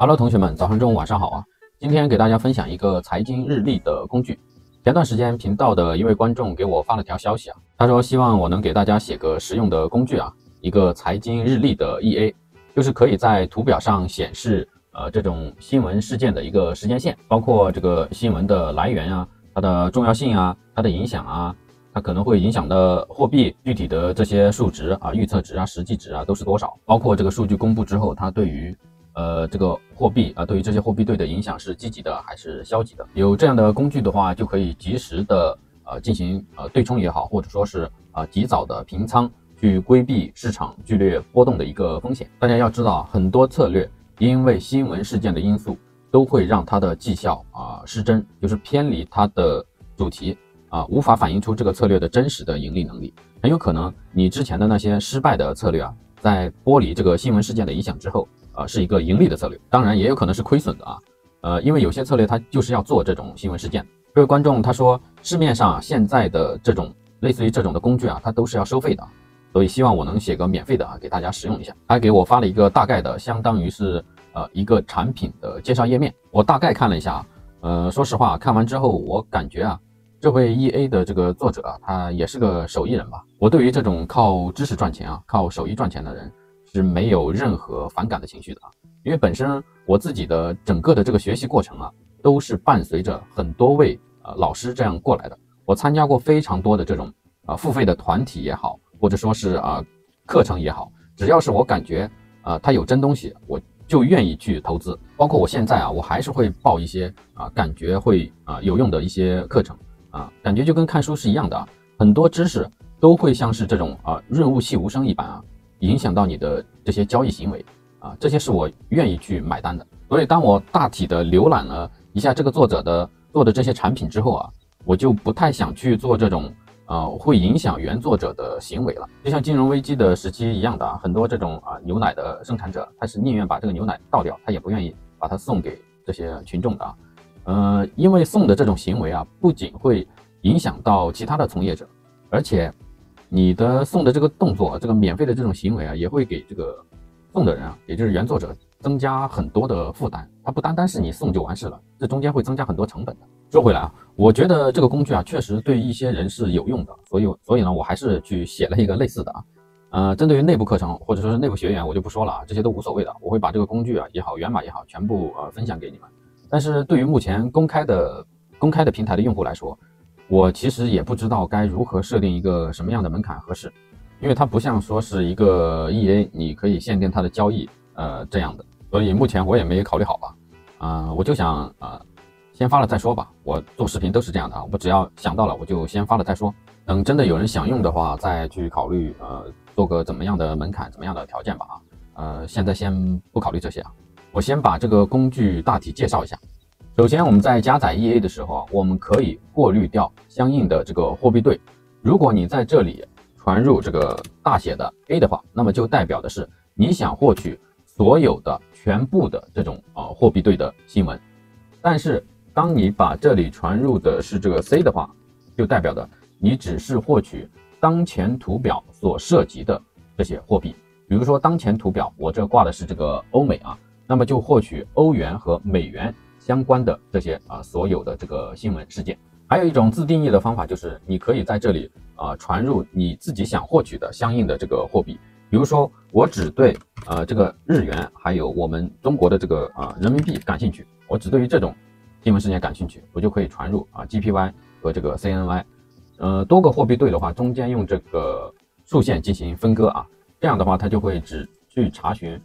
Hello， 同学们，早上、中午、晚上好啊！今天给大家分享一个财经日历的工具。前段时间频道的一位观众给我发了条消息啊，他说希望我能给大家写个实用的工具啊，一个财经日历的 EA， 就是可以在图表上显示这种新闻事件的一个时间线，包括这个新闻的来源啊、它的重要性啊、它的影响啊、它可能会影响的货币具体的这些数值啊、预测值啊、实际值啊都是多少，包括这个数据公布之后，它对于这个货币对于这些货币对的影响是积极的还是消极的？有这样的工具的话，就可以及时的进行对冲也好，或者说是及早的平仓，去规避市场剧烈波动的一个风险。大家要知道，很多策略因为新闻事件的因素，都会让它的绩效失真，就是偏离它的主题无法反映出这个策略的真实的盈利能力。很有可能你之前的那些失败的策略在剥离这个新闻事件的影响之后，是一个盈利的策略，当然也有可能是亏损的因为有些策略它就是要做这种新闻事件。这位观众他说，市面上现在的这种类似于这种的工具它都是要收费的，所以希望我能写个免费的给大家使用一下。他给我发了一个大概的，相当于是一个产品的介绍页面，我大概看了一下说实话看完之后，我感觉这位 EA 的这个作者他也是个手艺人吧。我对于这种靠知识赚钱靠手艺赚钱的人是没有任何反感的情绪的因为本身我自己的整个的这个学习过程都是伴随着很多位老师这样过来的。我参加过非常多的这种付费的团体也好，或者说是课程也好，只要是我感觉它有真东西，我就愿意去投资。包括我现在我还是会报一些感觉会有用的一些课程感觉就跟看书是一样的很多知识都会像是这种润物细无声一般影响到你的这些交易行为这些是我愿意去买单的。所以当我大体的浏览了一下这个作者的做的这些产品之后我就不太想去做这种会影响原作者的行为了。就像金融危机的时期一样的很多这种牛奶的生产者，他是宁愿把这个牛奶倒掉，他也不愿意把它送给这些群众的因为送的这种行为不仅会影响到其他的从业者，而且你的送的这个动作，这个免费的这种行为也会给这个送的人也就是原作者增加很多的负担。它不单单是你送就完事了，这中间会增加很多成本的。说回来我觉得这个工具确实对一些人是有用的，所以呢，我还是去写了一个类似的针对于内部课程或者说是内部学员，我就不说了这些都无所谓的，我会把这个工具也好，源码也好，全部分享给你们。但是对于目前公开的平台的用户来说，我其实也不知道该如何设定一个什么样的门槛合适，因为它不像说是一个 EA 你可以限定它的交易这样的，所以目前我也没考虑好吧我就想先发了再说吧。我做视频都是这样的我只要想到了我就先发了再说，等真的有人想用的话再去考虑做个怎么样的门槛怎么样的条件吧现在先不考虑这些我先把这个工具大体介绍一下。首先我们在加载 EA 的时候我们可以过滤掉相应的这个货币对。如果你在这里传入这个大写的 A 的话，那么就代表的是你想获取所有的全部的这种货币对的新闻。但是当你把这里传入的是这个 C 的话，就代表的你只是获取当前图表所涉及的这些货币。比如说当前图表我这挂的是这个欧美那么就获取欧元和美元相关的这些所有的这个新闻事件。还有一种自定义的方法，就是你可以在这里传入你自己想获取的相应的这个货币。比如说我只对这个日元还有我们中国的这个人民币感兴趣，我只对于这种新闻事件感兴趣，我就可以传入GPY 和这个 CNY。多个货币对的话，中间用这个竖线进行分割这样的话它就会只去查询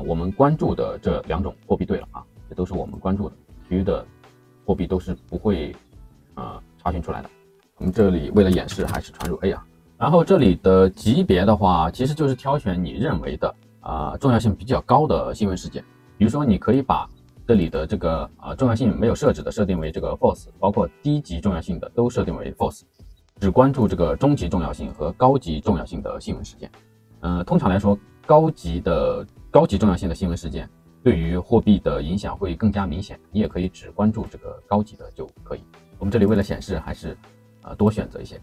我们关注的这两种货币对了这都是我们关注的，其余的货币都是不会查询出来的。我们这里为了演示还是传入 A 然后这里的级别的话，其实就是挑选你认为的重要性比较高的新闻事件。比如说你可以把这里的这个重要性没有设置的设定为这个 false， 包括低级重要性的都设定为 false， 只关注这个中级重要性和高级重要性的新闻事件。通常来说高级重要性的新闻事件对于货币的影响会更加明显，你也可以只关注这个高级的就可以。我们这里为了显示还是多选择一些。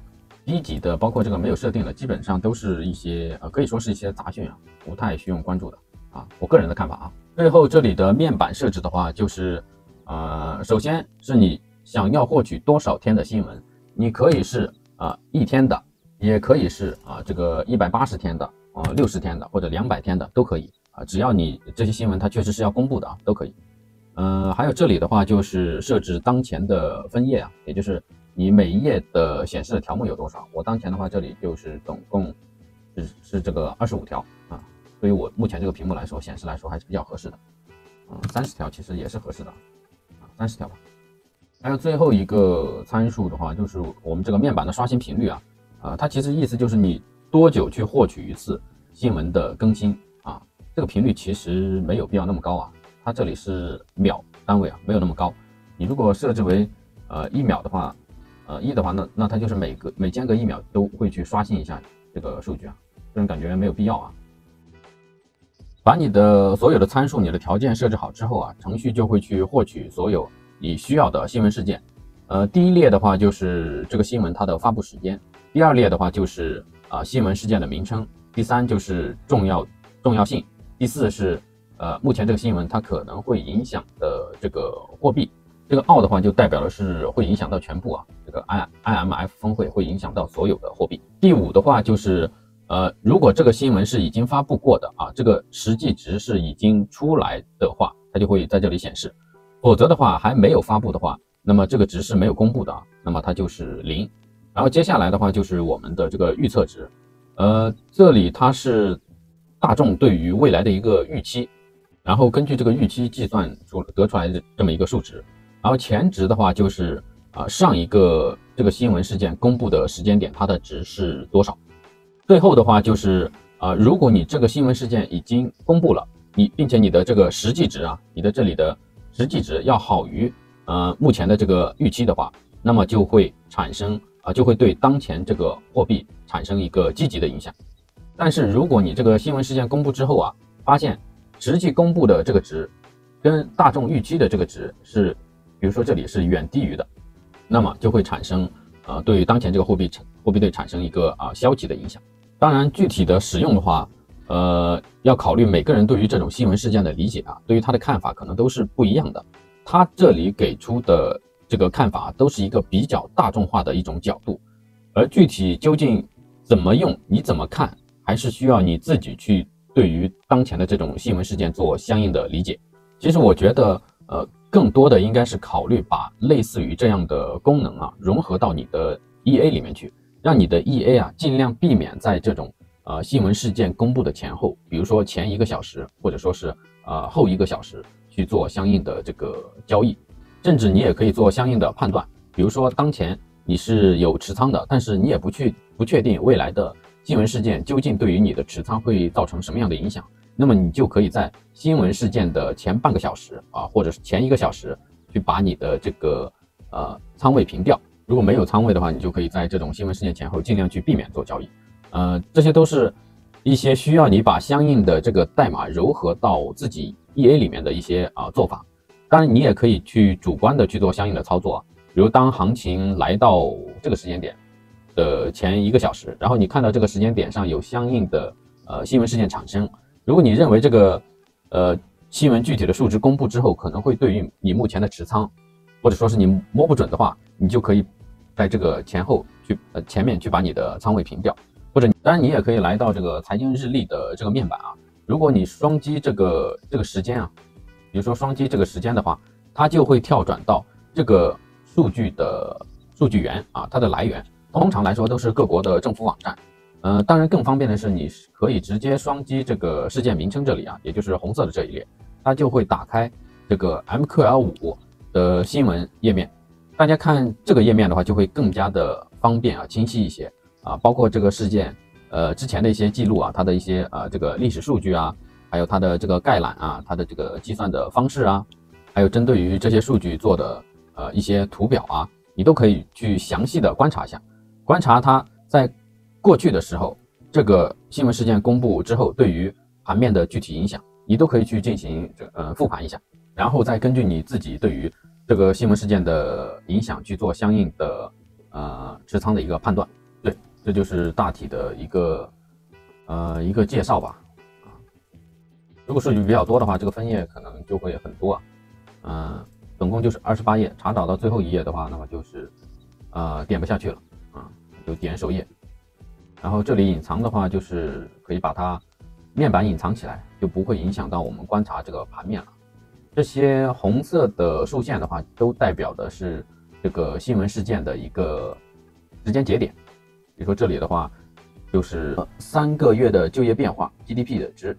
低级的包括这个没有设定的基本上都是一些可以说是一些杂讯不太需要关注的。啊，我个人的看法啊。最后这里的面板设置的话，就是首先是你想要获取多少天的新闻，你可以是1天的，也可以是这个180天的60天的或者200天的都可以啊，只要你这些新闻它确实是要公布的啊，都可以。还有这里的话就是设置当前的分页啊，也就是你每一页的显示的条目有多少。我当前的话这里就是总共是这个25条啊，对于我目前这个屏幕来说显示来说还是比较合适的。30条其实也是合适的啊，30条吧。还有最后一个参数的话，就是我们这个面板的刷新频率啊，它其实意思就是你多久去获取一次新闻的更新啊，这个频率其实没有必要那么高啊。它这里是秒单位啊，没有那么高。你如果设置为1秒的话，1的话，那它就是每间隔1秒都会去刷新一下这个数据啊，这种感觉没有必要啊。把你的所有的参数、你的条件设置好之后啊，程序就会去获取所有你需要的新闻事件。第一列的话就是这个新闻它的发布时间，第二列的话就是新闻事件的名称，第三就是重要性，第四是目前这个新闻它可能会影响的这个货币，这个澳的话就代表的是会影响到全部啊，这个 IMF 峰会会影响到所有的货币。第五的话就是如果这个新闻是已经发布过的啊，这个实际值是已经出来的话，它就会在这里显示，否则的话还没有发布的话，那么这个值是没有公布的啊，那么它就是0。然后接下来的话就是我们的这个预测值，这里它是大众对于未来的一个预期，然后根据这个预期计算得出来的这么一个数值，然后前值的话就是上一个这个新闻事件公布的时间点它的值是多少，最后的话就是如果你这个新闻事件已经公布了，并且你的这个实际值啊，你的这里的实际值要好于目前的这个预期的话，那么就会产生就会对当前这个货币产生一个积极的影响。但是如果你这个新闻事件公布之后啊，发现实际公布的这个值跟大众预期的这个值是，比如说这里是远低于的，那么就会产生对于当前这个货币对产生一个消极的影响。当然具体的使用的话，要考虑每个人对于这种新闻事件的理解啊，对于他的看法可能都是不一样的。他这里给出的这个看法都是一个比较大众化的一种角度，而具体究竟怎么用，你怎么看，还是需要你自己去对于当前的这种新闻事件做相应的理解。其实我觉得更多的应该是考虑把类似于这样的功能融合到你的 EA 里面去，让你的 EA 尽量避免在这种新闻事件公布的前后，比如说前1个小时或者说是后1个小时去做相应的这个交易，甚至你也可以做相应的判断，比如说当前你是有持仓的，但是你也不确定未来的新闻事件究竟对于你的持仓会造成什么样的影响，那么你就可以在新闻事件的前半个小时或者是前1个小时去把你的这个仓位平掉，如果没有仓位的话，你就可以在这种新闻事件前后尽量去避免做交易。这些都是一些需要你把相应的这个代码糅合到自己 EA 里面的一些做法。当然你也可以去主观的去做相应的操作，比如当行情来到这个时间点的前1个小时，然后你看到这个时间点上有相应的新闻事件产生，如果你认为这个新闻具体的数值公布之后可能会对于你目前的持仓或者说是你摸不准的话，你就可以在这个前面去把你的仓位平掉。或者当然你也可以来到这个财经日历的这个面板如果你双击这个时间比如说双击这个时间的话，它就会跳转到这个数据的数据源它的来源通常来说都是各国的政府网站。当然更方便的是你可以直接双击这个事件名称这里也就是红色的这一列，它就会打开这个 MQL5 的新闻页面。大家看这个页面的话就会更加的方便清晰一些包括这个事件之前的一些记录它的一些这个历史数据还有它的这个概览它的这个计算的方式还有针对于这些数据做的一些图表你都可以去详细的观察一下，观察它在过去的时候这个新闻事件公布之后对于盘面的具体影响，你都可以去进行复盘一下，然后再根据你自己对于这个新闻事件的影响去做相应的持仓的一个判断。对，这就是大体的一个介绍吧。如果数据比较多的话，这个分页可能就会很多啊。总共就是28页，查找到最后一页的话，那么就是点不下去了啊，就点首页。然后这里隐藏的话，就是可以把它面板隐藏起来，就不会影响到我们观察这个盘面了。这些红色的竖线的话，都代表的是这个新闻事件的一个时间节点。比如说这里的话，就是3个月的就业变化 GDP 的值，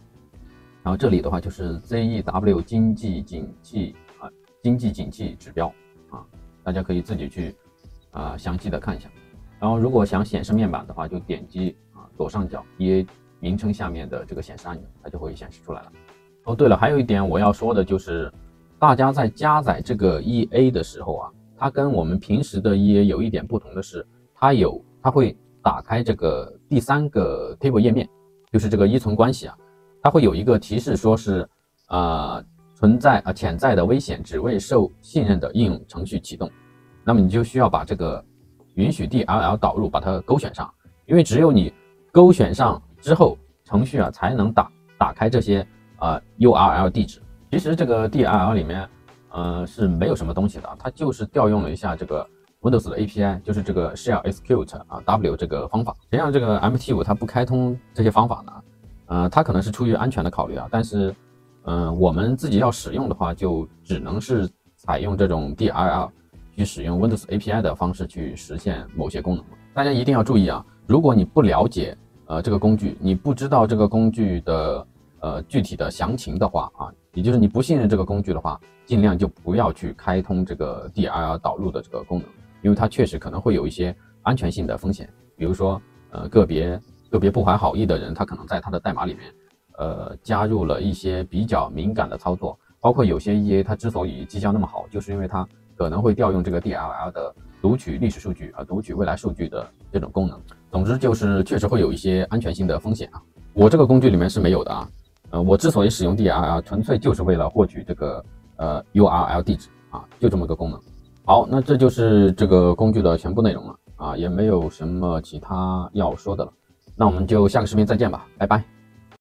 然后这里的话就是 ZEW 经济景气指标啊，大家可以自己去详细的看一下。然后如果想显示面板的话，就点击左上角 EA 名称下面的这个显示按钮，它就会显示出来了。哦，对了，还有一点我要说的就是，大家在加载这个 EA 的时候啊，它跟我们平时的 EA 有一点不同的是，它会打开这个第3个 table 页面，就是这个依存关系啊，它会有一个提示说是存在潜在的危险，只为受信任的应用程序启动。那么你就需要把这个允许 DLL 导入把它勾选上，因为只有你勾选上之后，程序才能打开这些URL 地址。其实这个 DLL 里面是没有什么东西的，它就是调用了一下这个 Windows 的 API， 就是这个 shell execute W 这个方法。实际上这个 MT5 它不开通这些方法呢，它可能是出于安全的考虑但是我们自己要使用的话，就只能是采用这种 DLL 去使用 Windows API 的方式去实现某些功能。大家一定要注意如果你不了解这个工具，你不知道这个工具的具体的详情的话也就是你不信任这个工具的话，尽量就不要去开通这个 DLL 导入的这个功能，因为它确实可能会有一些安全性的风险。比如说个别不怀好意的人，他可能在他的代码里面加入了一些比较敏感的操作，包括有些 EA 它之所以绩效那么好，就是因为它可能会调用这个 DLL 的读取历史数据读取未来数据的这种功能。总之就是确实会有一些安全性的风险我这个工具里面是没有的我之所以使用 DLL 纯粹就是为了获取这个URL 地址就这么个功能。好，那这就是这个工具的全部内容了也没有什么其他要说的了。那我们就下个视频再见吧，拜拜。